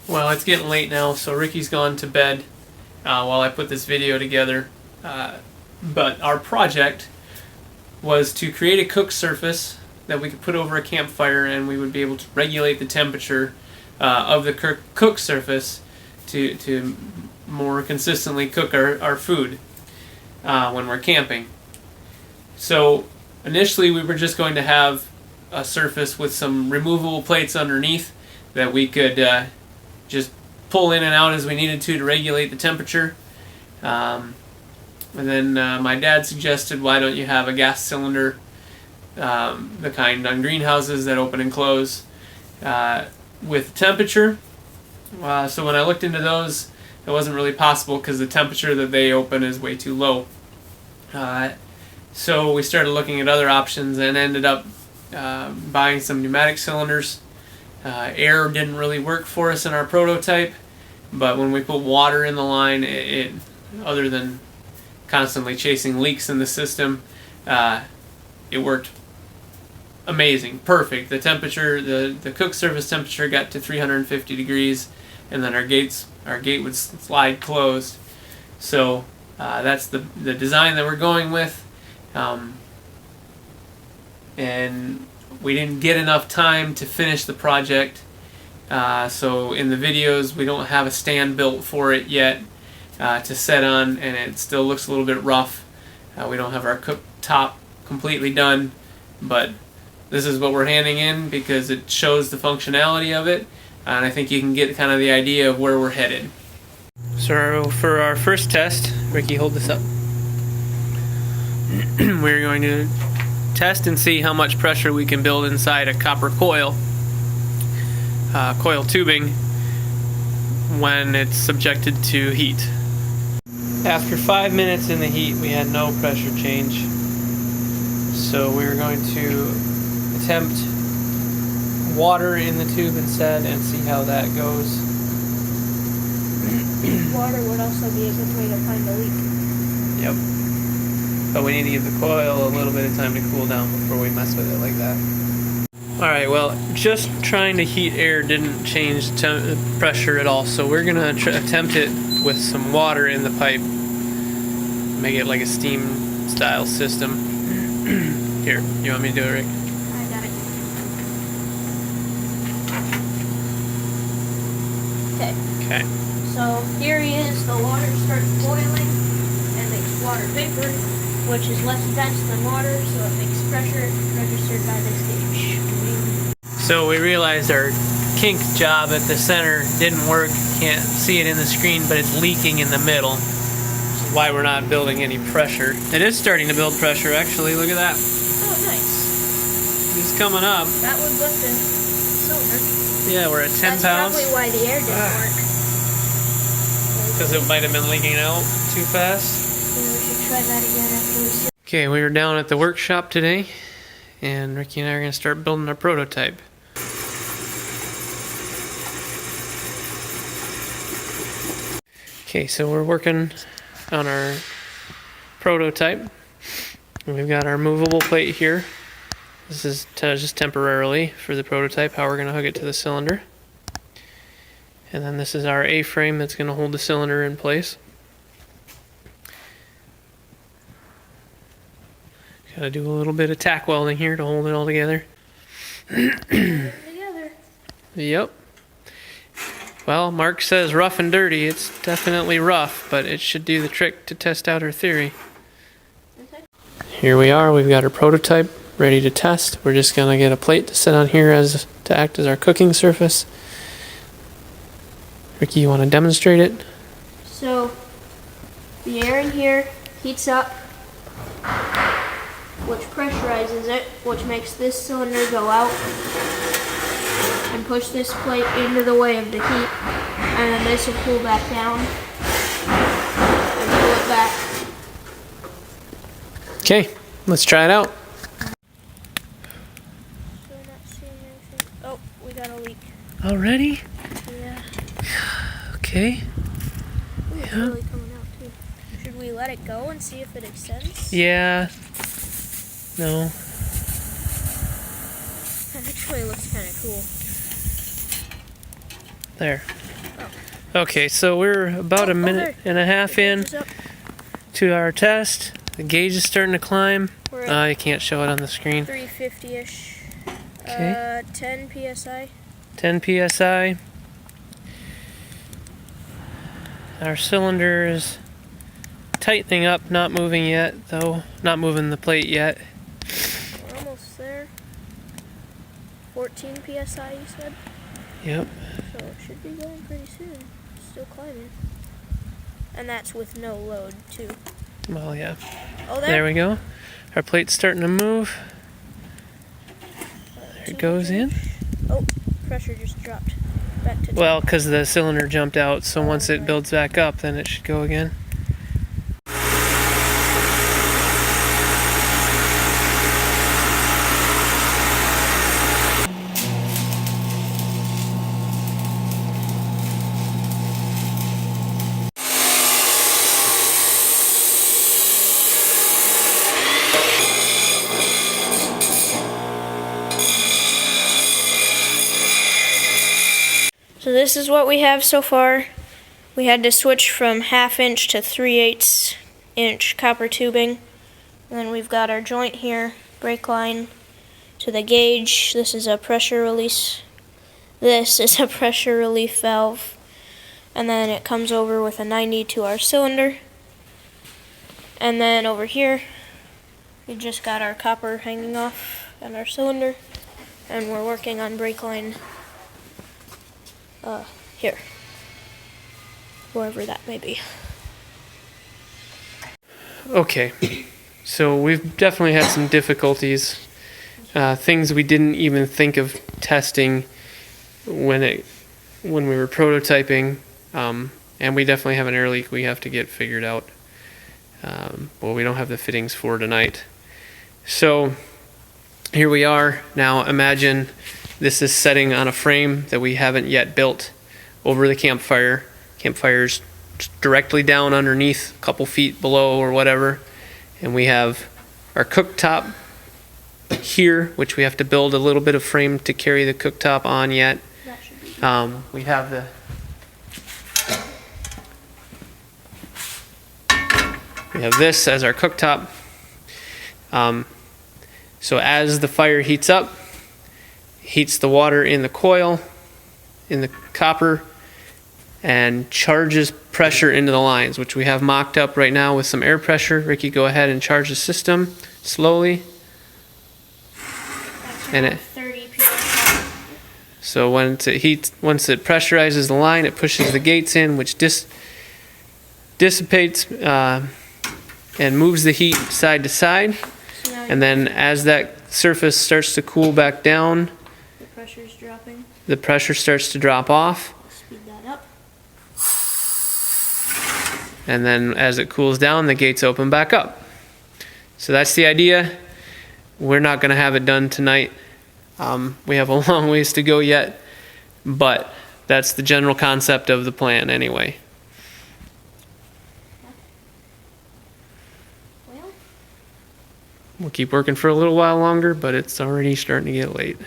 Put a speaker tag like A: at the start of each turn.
A: Well, it's getting late now, so Ricky's gone to bed while I put this video together. But our project was to create a cook surface that we could put over a campfire, and we would be able to regulate the temperature of the cook surface to more consistently cook our food when we're camping. So initially we were just going to have a surface with some removable plates underneath that we could just pull in and out as we needed to regulate the temperature. And then my dad suggested, why don't you have a gas cylinder, the kind on greenhouses that open and close with temperature. So when I looked into those, it wasn't really possible because the temperature that they open is way too low. So we started looking at other options and ended up buying some pneumatic cylinders. Air didn't really work for us in our prototype, but when we put water in the line, it other than constantly chasing leaks in the system, it worked amazing, perfect. The temperature, the cook surface temperature got to 350 degrees, and then our gate would slide closed. So that's the design that we're going with, and we didn't get enough time to finish the project, so in the videos we don't have a stand built for it yet to set on, and it still looks a little bit rough. We don't have our cooktop completely done, but this is what we're handing in because it shows the functionality of it, and I think you can get kind of the idea of where we're headed. So for our first test, Ricky, hold this up. We're going to test and see how much pressure we can build inside a copper coil tubing when it's subjected to heat. After 5 minutes in the heat, we had no pressure change, so we're going to attempt water in the tube instead and see how that goes.
B: Water would also be a good way to find a leak.
A: Yep. But we need to give the coil a little bit of time to cool down before we mess with it like that. Alright, well, just trying to heat air didn't change the pressure at all, so we're going to attempt it with some water in the pipe. Make it like a steam style system. Here, you want me to do it, Rick?
B: I got it. Okay. So here he is, the water starts boiling and makes water vapor, which is less dense than water, so it makes pressure registered by this gauge.
A: So we realized our kink job at the center didn't work. Can't see it in the screen, but it's leaking in the middle, which is why we're not building any pressure. It is starting to build pressure, actually. Look at that.
B: Oh, nice.
A: It's coming up.
B: That would lift the cylinder.
A: Yeah, we're at 10
B: That's
A: pounds.
B: probably why the air didn't work.
A: Because it might have been leaking out too fast.
B: Yeah, we should try that again after we see.
A: Okay, we were down at the workshop today, and Ricky and I are going to start building our prototype. Okay, so we're working on our prototype. We've got our movable plate here. This is just temporarily for the prototype, how we're going to hook it to the cylinder. And then this is our A-frame that's going to hold the cylinder in place. Got to do a little bit of tack welding here to hold it all together.
B: Together.
A: Yep. Well, Mark says rough and dirty. It's definitely rough, but it should do the trick to test out our theory.
B: Okay.
A: Here we are. We've got our prototype ready to test. We're just going to get a plate to sit on here to act as our cooking surface. Ricky, you want to demonstrate it?
B: So, the air in here heats up, which pressurizes it, which makes this cylinder go out and push this plate into the way of the heat, and then this will pull back down and pull it back.
A: Okay, let's try it out.
B: So we're not seeing anything. Oh, we got a leak.
A: Already?
B: Yeah.
A: Okay.
B: It's really coming out too. Should we let it go and see if it extends?
A: Yeah. No.
B: That actually looks kind of cool.
A: There. Okay, so we're about a minute and a half in to our test. The gauge is starting to climb.
B: We're at
A: I can't show it on the screen.
B: 350-ish.
A: Okay.
B: 10 psi.
A: 10 psi. Our cylinder is tightening up, not moving yet, though. Not moving the plate yet.
B: We're almost there. 14 psi, you said?
A: Yep.
B: So it should be going pretty soon. Still climbing. And that's with no load, too.
A: Well, yeah.
B: Oh,
A: There we go. Our plate's starting to move. There it goes in.
B: Oh, pressure just dropped back to 10.
A: Well, because the cylinder jumped out, so once it
B: right.
A: builds back up, then it should go again.
B: So this is what we have so far. We had to switch from 1/2 inch to 3/8 inch copper tubing. And then we've got our joint here, brake line to the gauge. This is a pressure release. This is a pressure relief valve. And then it comes over with a 90 to our cylinder. And then over here, we just got our copper hanging off and our cylinder. And we're working on brake line here, wherever that may be.
A: Okay, so we've definitely had some difficulties, things we didn't even think of testing when we were prototyping, and we definitely have an air leak we have to get figured out. Well, we don't have the fittings for tonight. So here we are. Now imagine this is setting on a frame that we haven't yet built over the campfire. Campfire's directly down underneath, a couple feet below or whatever. And we have our cooktop here, which we have to build a little bit of frame to carry the cooktop on yet.
B: That should be
A: We have this as our cooktop. So as the fire heats up, heats the water in the coil, in the copper, and charges pressure into the lines, which we have mocked up right now with some air pressure. Ricky, go ahead and charge the system slowly. And it
B: 30 psi.
A: So once it pressurizes the line, it pushes the gates in, which dissipates and moves the heat side to side.
B: So now
A: And then as that surface starts to cool back down,
B: the pressure's dropping.
A: the pressure starts to drop off.
B: Speed that up.
A: And then as it cools down, the gates open back up. So that's the idea. We're not going to have it done tonight. We have a long ways to go yet, but that's the general concept of the plan anyway.
B: Well,
A: We'll keep working for a little while longer, but it's already starting to get late.